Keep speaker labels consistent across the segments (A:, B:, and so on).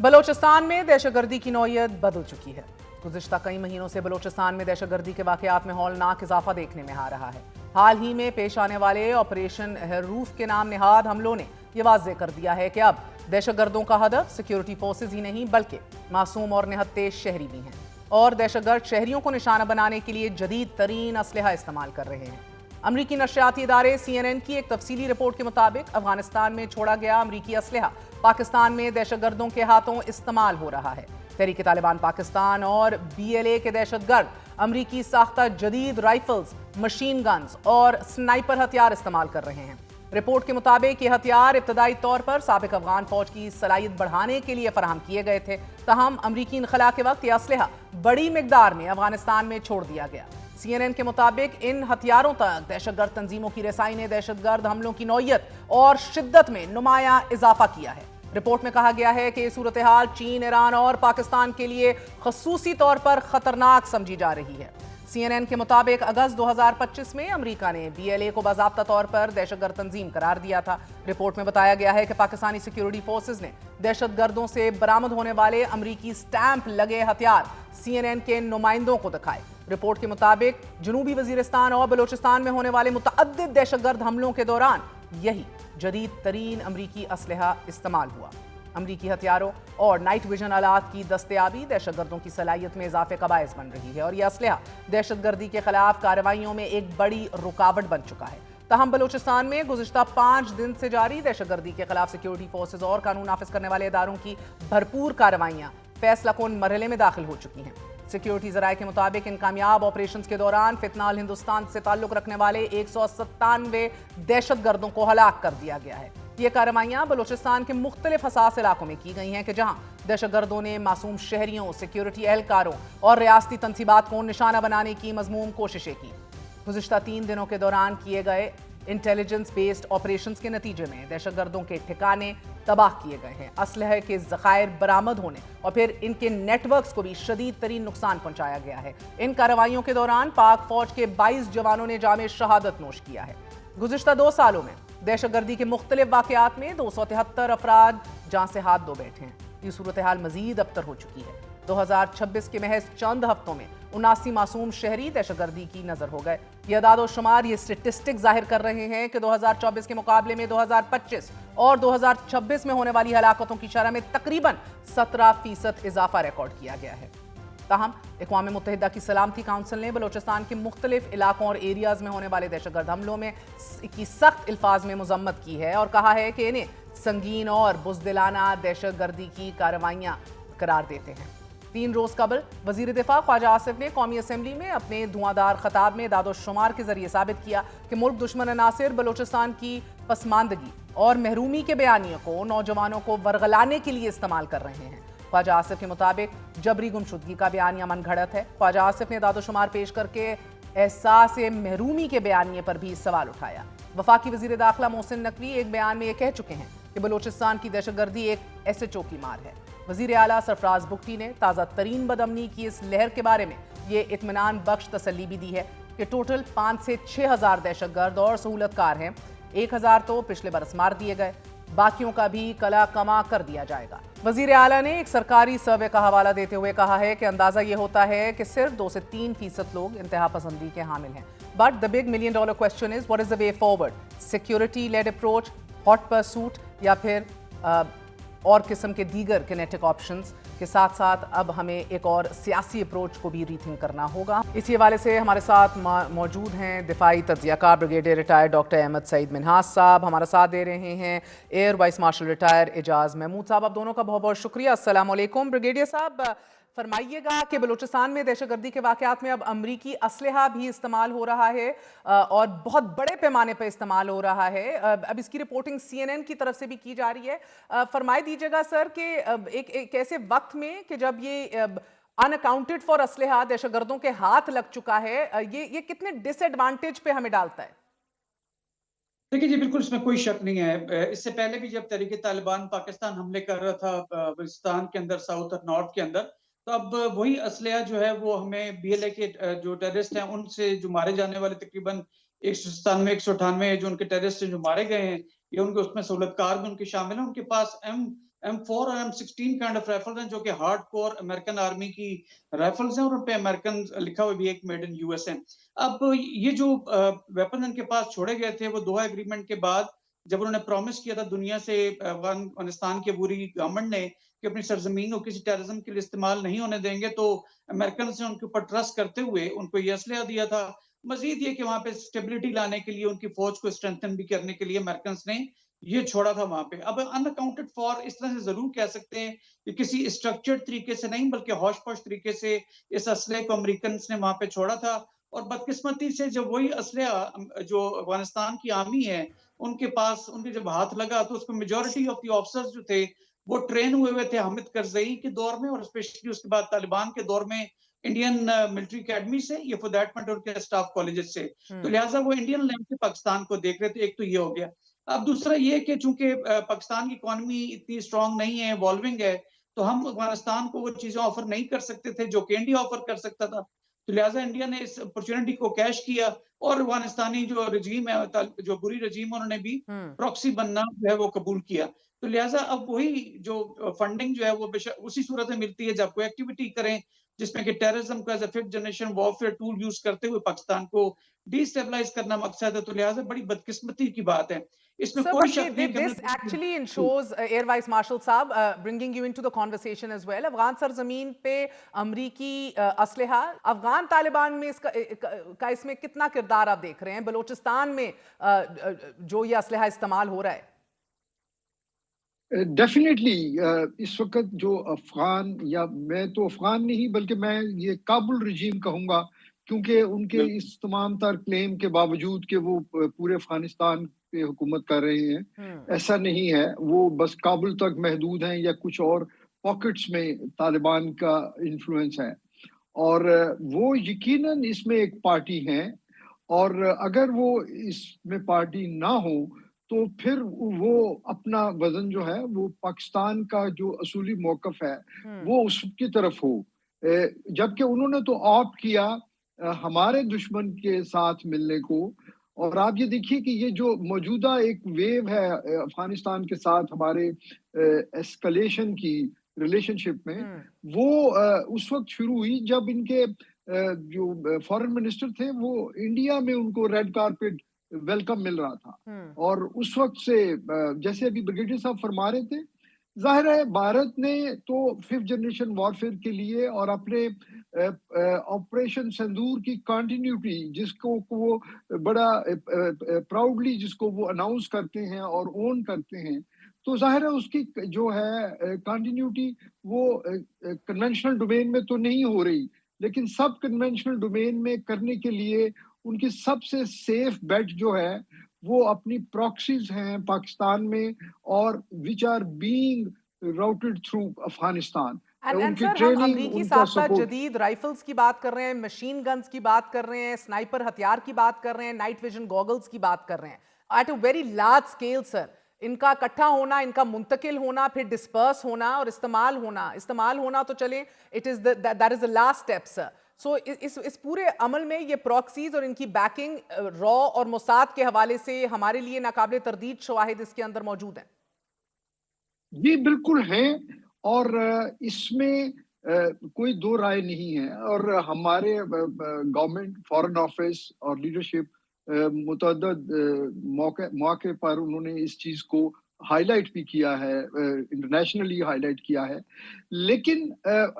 A: बलोचिस्तान में दहशतगर्दी की नौयत बदल चुकी है। गुज़िश्ता कई महीनों से बलोचिस्तान में दहशतगर्दी के वाक़यात में हौलनाक इजाफा देखने में आ रहा है। हाल ही में पेश आने वाले ऑपरेशन हरूफ के नाम निहाद हमलों ने यह वाज़ेह कर दिया है कि अब दहशतगर्दों का हदफ सिक्योरिटी फोर्सेज ही नहीं बल्कि मासूम और निहत्ते शहरी भी हैं, और दहशतगर्द शहरियों को निशाना बनाने के लिए जदीद तरीन असलहा इस्तेमाल कर रहे हैं। अमरीकी नशरियाती इदारे CNN की एक तफसीली रिपोर्ट के मुताबिक अफगानिस्तान में छोड़ा गया अमरीकी असलहा पाकिस्तान में दहशतगर्दों के हाथों इस्तेमाल हो रहा है। तहरीक तालिबान पाकिस्तान और BLA के दहशतगर्द अमरीकी साख्ता जदीद राइफल्स, मशीन गन्स और स्नाइपर हथियार इस्तेमाल कर रहे हैं। रिपोर्ट के मुताबिक ये हथियार इब्तदाई तौर पर साबिक अफगान फौज की सलाहियत बढ़ाने के लिए फराहम किए गए थे, तहम अमरीकी इनखला के वक्त यह असलहा बड़ी मिकदार में अफगानिस्तान में छोड़ दिया गया। CNN के मुताबिक इन हथियारों तक दहशतगर्द तंजीमों की रसाई ने दहशतगर्द हमलों की नौयत और शिद्दत में नुमाया इजाफा किया है। रिपोर्ट में कहा गया है कि सूरत हाल चीन, ईरान और पाकिस्तान के लिए खसूसी तौर पर खतरनाक समझी जा रही है। CNN के मुताबिक अगस्त 2025 में अमेरिका ने BLA को बाज़ाब्ता तौर पर दहशतगर्द तंजीम करार दिया था। रिपोर्ट में बताया गया है कि पाकिस्तानी सिक्योरिटी फोर्सेज ने दहशतगर्दों से बरामद होने वाले अमरीकी स्टैंप लगे हथियार CNN के नुमाइंदों को दिखाए। रिपोर्ट के मुताबिक जनूबी वजीरिस्तान और बलोचिस्तान में होने वाले मुतअद्दिद दहशतगर्द हमलों के दौरान यही जदीद तरीन अमरीकी असलहा इस्तेमाल हुआ। अमरीकी हथियारों और नाइट विजन आलात की दस्तयाबी दहशतगर्दों की सलाहियत में इजाफे का बायस बन रही है, और यह असलहा दहशतगर्दी के खिलाफ कार्रवाइयों में एक बड़ी रुकावट बन चुका है। तहम बलोचिस्तान में गुज़िश्ता 5 दिन से जारी दहशतगर्दी के खिलाफ सिक्योरिटी फोर्सेज और कानून नाफिज करने वाले इदारों की भरपूर कार्रवाइयां फैसला कुन मरहले में दाखिल हो चुकी हैं। सिक्योरिटी ज़राए के मुताबिक इन कामयाब ऑपरेशन के दौरान फितनाल हिंदुस्तान से ताल्लुक रखने वाले 197 दहशतगर्दों को हलाक कर दिया गया है। ये कार्रवाइयां बलोचिस्तान के मुख्तलिफ हसास इलाकों में की गई हैं कि जहां दहशतगर्दों ने मासूम शहरियों, सिक्योरिटी एहलकारों और रियासती तंसीबात को निशाना बनाने की मज़मूम कोशिशें की। गुज़िश्ता 3 दिनों के दौरान किए गए इंटेलिजेंस बेस्ड ऑपरेशंस के नतीजे में दहशतगर्दों के ठिकाने तबाह किए गए हैं, असलहे के ज़खायर बरामद होने और फिर इनके नेटवर्क्स को भी शदीद तरीन नुकसान पहुंचाया गया है। इन कार्रवाइयों के दौरान पाक फौज के 22 जवानों ने जामे शहादत नोश किया है। गुज़िश्ता 2 सालों में दहशतगर्दी के मुख्तलिफ वाक़यात में 273 अफराद जान से हाथ धो बैठे हैं। ये सूरत हाल मजीद अबतर हो चुकी है। 2026 के महज चंद हफ्तों में 79 मासूम शहरी दहशतगर्दी की नजर हो गए। ये अदाद शुमार, ये स्टेटिस्टिक जाहिर कर रहे हैं कि 2024 के मुकाबले में 2025 और 2026 में होने वाली हलाकतों की शरह में तकरीबन 17% इजाफा रिकॉर्ड किया गया है। ताहम अक़वाम मुत्तहिदा की सलामती काउंसिल ने बलोचिस्तान के मुख्तलिफ इलाकों और एरियाज में होने वाले दहशतगर्द हमलों में की सख्त अल्फाज में मजम्मत की है और कहा है कि इन्हें संगीन और बुज़दिलाना दहशतगर्दी की कार्रवाइयाँ करार देते हैं। 3 रोज कबल वजीर दिफा ख्वाजा आसिफ ने कौमी असम्बली में अपने धुआंधार खताब में दादोशुमार के जरिए साबित किया कि मुल्क दुश्मन अनासिर बलोचिस्तान की पसमानदगी और महरूमी के बयानियों को नौजवानों को वरगलाने के लिए इस्तेमाल कर रहे हैं। ख्वाजा आसिफ के मुताबिक जबरी गुमशुदगी का बयानिया मनगढ़ंत है। ख्वाजा आसिफ ने दादोशुमार पेश करके एहसास महरूमी के बयानिए पर भी सवाल उठाया। वफाकी वजीर दाखिला मोहसिन नकवी एक बयान में ये कह चुके हैं कि बलोचिस्तान की दहशतगर्दी एक SHO की मार है। वजीर आला सरफराज बुगटी ने ताज़ा तरीन बदअमनी की इस लहर के बारे में ये इत्मीनान बख्श तसल्ली भी दी है कि टोटल 5 से 6 हज़ार दहशतगर्द और सहूलतकार हैं। 1,000 तो पिछले बरस मार दिए गए, बाकियों का भी कला कमा कर दिया जाएगा। वजीर आला ने एक सरकारी सर्वे का हवाला देते हुए कहा है कि अंदाजा ये होता है कि सिर्फ 2 से 3% लोग इंतहा पसंदी के हामिल हैं। But the big $1 million question is, what is the way forward? Security led approach, hot pursuit, या फिर और किस्म के दीगर किनेटिक ऑप्शंस के साथ साथ अब हमें एक और सियासी अप्रोच को भी रीथिंक करना होगा। इसी हवाले से हमारे साथ मौजूद हैं दिफाई तज्जियाकार brigadier retired doctor Ahmed Saeed Minhaj sahab, हमारा साथ दे रहे हैं air vice marshal retire Ejaz Mahmood sahab. आप दोनों का बहुत बहुत शुक्रिया। अस्सलाम वालेकुम। ब्रिगेडियर साहब, फरमाइएगा कि बलूचिस्तान में दहशतगर्दी के वाक़यात में अब अमरीकी असलहा भी इस्तेमाल हो रहा है और बहुत बड़े पैमाने पर इस्तेमाल हो रहा है। अब इसकी रिपोर्टिंग CNN की तरफ से भी की जा रही है। फरमाई दीजिएगा सर कि एक ऐसे वक्त में कि जब ये अनअकाउंटेड फॉर असलहा दहशतगर्दों के हाथ लग चुका है, ये कितने डिसएडवांटेज पे हमें डालता है?
B: देखिए जी, बिल्कुल इसमें कोई शक नहीं है। इससे पहले भी जब तहरीक तालिबान पाकिस्तान हमले कर रहा था बलूचिस्तान के अंदर, साउथ और नॉर्थ के अंदर, तो अब वही असलहा जो है वो हमें BLA के जो टेररिस्ट हैं उनसे जो मारे जाने वाले तकरीबन 197 198 जो उनके टेररिस्ट जो मारे गए हैं, ये उनके उसमें सहूलतकार भी उनके शामिल हैं। उनके पास M4 और M16 काइंड ऑफ राइफल्स हैं जो कि हार्ड कोर अमेरिकन आर्मी की राइफल्स हैं और उन पे अमेरिकन लिखा हुआ भी एक मेड इन यूएस है। अब ये जो वेपन इनके पास छोड़े गए थे वो दोहा एग्रीमेंट के बाद जब उन्होंने प्रॉमिस किया था दुनिया से अफगानिस्तान की पूरी गवर्नमेंट ने कि अपनी सरजमीन को किसी टेररिज्म के लिए इस्तेमाल नहीं होने देंगे, तो अमेरिकन ने उनके ऊपर ट्रस्ट करते हुए उनको ये असलहा दिया था। मजीद ये कि वहां पे स्टेबिलिटी लाने के लिए उनकी फौज को स्ट्रेंथन भी करने के लिए अमेरिकन ने ये छोड़ा था वहां पे। अब अनअकाउंटेड फॉर इस तरह से जरूर कह सकते हैं कि किसी स्ट्रक्चर्ड तरीके से नहीं बल्कि हौश पौश तरीके से इस असले को अमेरिकन ने वहां पे छोड़ा था। और बदकिस्मती से जब वही असलहा जो अफगानिस्तान की आर्मी है उनके पास उनके जब हाथ लगा तो उसमें मेजोरिटी ऑफ द ऑफिसर्स जो थे वो ट्रेन हुए थे हामिद करजई के दौर में और स्पेशली उसके बाद तालिबान के दौर में इंडियन मिलिट्री अकेडमी से या फॉर दैट मैटर उनके स्टाफ कॉलेजेस से। तो लिहाजा वो इंडियन लेवल से पाकिस्तान को देख रहे थे। एक तो ये हो गया। अब दूसरा ये कि चूंकि पाकिस्तान की इकोनॉमी इतनी स्ट्रांग नहीं है, इवॉल्विंग है, तो हम अफगानिस्तान को वो चीजें ऑफर नहीं कर सकते थे जो कि इंडिया ऑफर कर सकता था। तो लिहाजा इंडिया ने इस अपॉर्चुनिटी को कैश किया और अफगानिस्तानी जो रजीम है, जो बुरी रजीम है, उन्होंने भी प्रॉक्सी बनना जो है वो कबूल किया। तो लिहाजा अब वही जो फंडिंग जो है वो उसी सूरत में मिलती है जब कोई एक्टिविटी करें जिसमें कि टेररिज्म को as a fifth generation warfare tool use करते हुए पाकिस्तान को डिस्टेबलाइज करना मकसद है। तो लिहाजा बड़ी बदकिस्मती की बात है, इसमें
A: Sir,
B: कोई
A: but
B: शक नहीं कि
A: this actually ensures, Air Vice Marshal Saab, bringing you into the conversation as well. Afghan सरजमीन पे अमरीकी असलहा, अफगान तालिबान में इसका इसमें कितना किरदार आप देख रहे हैं? बलूचिस्तान में जो ये असलहा इस्तेमाल हो रहा है?
C: डेफिनेटली इस वक्त जो अफगान, या मैं तो अफगान नहीं बल्कि मैं ये काबुल रजीम कहूँगा, क्योंकि उनके इस तमाम तर क्लेम के बावजूद कि वो पूरे अफगानिस्तान पे हुकूमत कर रहे हैं, ऐसा नहीं है। वो बस काबुल तक महदूद हैं या कुछ और पॉकेट्स में तालिबान का इन्फ्लुएंस है। और वो यकीनन इसमें एक पार्टी हैं, और अगर वो इसमें पार्टी ना हो तो फिर वो अपना वजन जो है वो पाकिस्तान का जो असूली मौकफ है वो उसकी तरफ हो, जबकि उन्होंने तो ऑप्ट किया हमारे दुश्मन के साथ मिलने को। और आप ये देखिए कि ये जो मौजूदा एक वेव है अफगानिस्तान के साथ हमारे एस्कलेशन की रिलेशनशिप में, वो उस वक्त शुरू हुई जब इनके जो फॉरेन मिनिस्टर थे वो इंडिया में उनको रेड कारपेट वेलकम मिल रहा था। और उस वक्त से जैसे अभी ब्रिगेडियर साहब फरमा रहे थे, जाहिर है भारत ने तो फिफ्थ जनरेशन वॉरफेयर के लिए और अपने ऑपरेशन सिंदूर की कंटिन्यूटी जिसको वो बड़ा प्राउडली जिसको वो अनाउंस करते हैं और ओन करते हैं, तो जाहिर है उसकी जो है कंटिन्यूटी वो कन्वेंशनल डोमेन में तो नहीं हो रही, लेकिन सब कन्वेंशनल डोमेन में करने के लिए उनकी सबसे सेफ बेट जो है वो अपनी प्रॉक्सीज हैं पाकिस्तान में, और which are being routed through Afghanistan.
A: And sir, हम अमरीकी साथ साथ जदीद राइफल्स की बात कर रहे हैं, मशीन गन्स की बात कर रहे हैं, स्नाइपर हथियार की बात कर रहे हैं, नाइट विजन गॉगल्स की बात कर रहे हैं at a very large scale. Sir, इनका इकट्ठा होना, इनका मुंतकिल होना, फिर डिस्पर्स होना और इस्तेमाल होना तो चले, it is that is the last step sir. So इस पूरे अमल में ये प्रॉक्सीज और इनकी बैकिंग रॉ और मोसाद के हवाले से हमारे लिए नाकाबिले तरदीद शवाहिद इसके अंदर मौजूद हैं।
C: जी बिल्कुल हैं, और इसमें कोई दो राय नहीं है। और हमारे गवर्नमेंट फॉरेन ऑफिस और लीडरशिप मुतअद्दिद मौके पर उन्होंने इस चीज को हाईलाइट भी किया है, इंटरनेशनली हाईलाइट किया है। लेकिन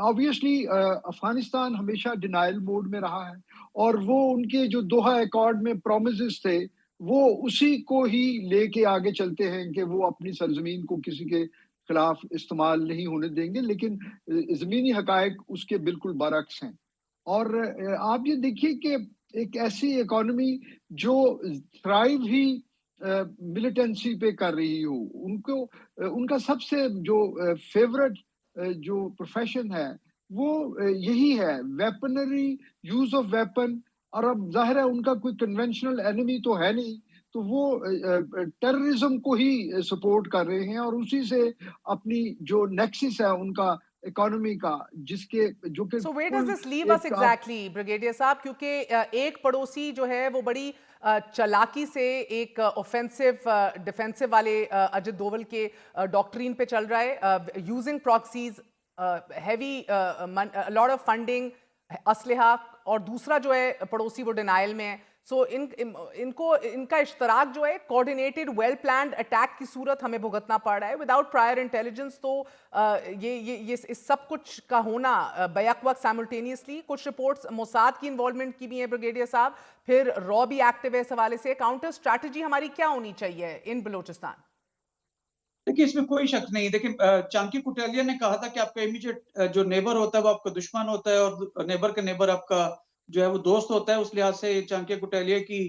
C: ऑब्वियसली अफगानिस्तान हमेशा डिनायल मोड में रहा है, और वो उनके जो दोहा अकॉर्ड में प्रोमिसेस थे वो उसी को ही लेके आगे चलते हैं कि वो अपनी सरजमीन को किसी के खिलाफ इस्तेमाल नहीं होने देंगे, लेकिन जमीनी हकायक उसके बिल्कुल बरअक्स हैं। और आप ये देखिए कि एक ऐसी इकोनॉमी जो थ्राइव ही मिलिटेंसी पे कर रही हो, उनको उनका सबसे जो फेवरेट जो प्रोफेशन है वो यही है, वेपनरी, यूज ऑफ वेपन। और अब जाहिर है उनका कोई कन्वेंशनल एनिमी तो है नहीं, तो वो टेररिज्म को ही सपोर्ट कर रहे हैं, और उसी से अपनी जो नेक्सिस है उनका इकोनॉमी का जिसके जो कि
A: So where does
C: कुल
A: this leave us
C: एक आप
A: exactly, ब्रिगेडियर साहब? क्योंकि एक पड़ोसी जो है वो बड़ी चालाकी से एक ऑफेंसिव डिफेंसिव वाले अजित डोवल के डॉक्ट्रीन पे चल रहा है, using proxies, heavy lot of funding, असलहा, और दूसरा जो है पड़ोसी वो डिनाइल में है. सो इनका इश्तराक जो है कोऑर्डिनेटेड वेल प्लान्ड अटैक की सूरत हमें भुगतना पड़ रहा है विदाउट प्रायर इंटेलिजेंस. तो ये इस सब कुछ का होना बैक वक्त साइमल्टेनियसली, कुछ रिपोर्ट्स मोसाद की इन्वॉल्वमेंट की भी हैं ब्रिगेडियर साहब, फिर रॉ भी एक्टिव है इस हवाले से. काउंटर स्ट्रैटेजी हमारी क्या होनी चाहिए इन बलोचिस्तान?
B: देखिए, इसमें कोई शक नहीं. देखिए, चांकी कुटेलिया ने कहा था कि आपका इमीडिएट जो नेबर होता है वो आपका दुश्मन होता है और नेबर का नेबर आपका जो है वो दोस्त होता है. उस लिहाज से चांकी कुटेलिया की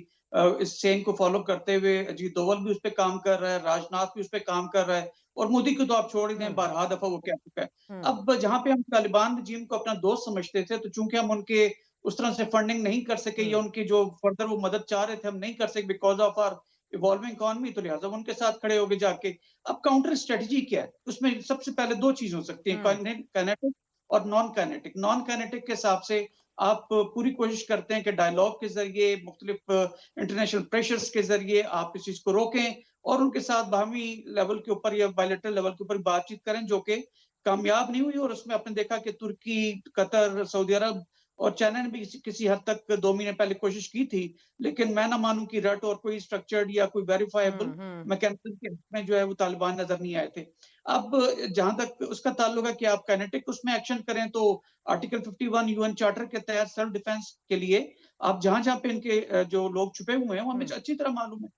B: इस सेन को फॉलो करते हुए अजीत डोवल भी उस पे काम कर रहा है, राजनाथ भी उस पे काम कर रहा है, और मोदी को तो आप छोड़ ही दें, बारहा दफा वो कह चुका है. अब जहां पे हम तालिबान रजीम को अपना दोस्त समझते थे, तो चूंकि हम उनके उस तरह से फंडिंग नहीं कर सके या उनकी जो फर्दर वो मदद चाह रहे थे हम नहीं कर सके because of our evolving economy, तो लिहाजा उनके साथ खड़े हो गए जाके. अब काउंटर स्ट्रेटजी क्या है? उसमें सबसे पहले दो चीज हो सकती है, काइनेटिक और नॉन काइनेटिक. नॉन काइनेटिक के हिसाब से आप पूरी कोशिश करते हैं कि डायलॉग के जरिए, मुख्तलिफ इंटरनेशनल प्रेशर्स के जरिए आप इस चीज को रोकें और उनके साथ बाहमी लेवल के ऊपर या बायलैटरल लेवल के ऊपर बातचीत करें, जो कि कामयाब नहीं हुई. और उसमें आपने देखा कि तुर्की, कतर, सऊदी अरब और चाइना ने भी किसी हद तक 2 महीने पहले कोशिश की थी, लेकिन मैं ना मानूं कि रट और कोई स्ट्रक्चर्ड या कोई वेरिफाइबल मैकेनिज्म के में जो है वो तालिबान नजर नहीं आए थे. अब जहां तक उसका ताल्लुक है कि आप काइनेटिक उसमें एक्शन करें, तो आर्टिकल 51 यूएन चार्टर के तहत सेल्फ डिफेंस के लिए आप जहां जहां पे इनके जो लोग छुपे हुए हैं वो हमें अच्छी तरह मालूम है.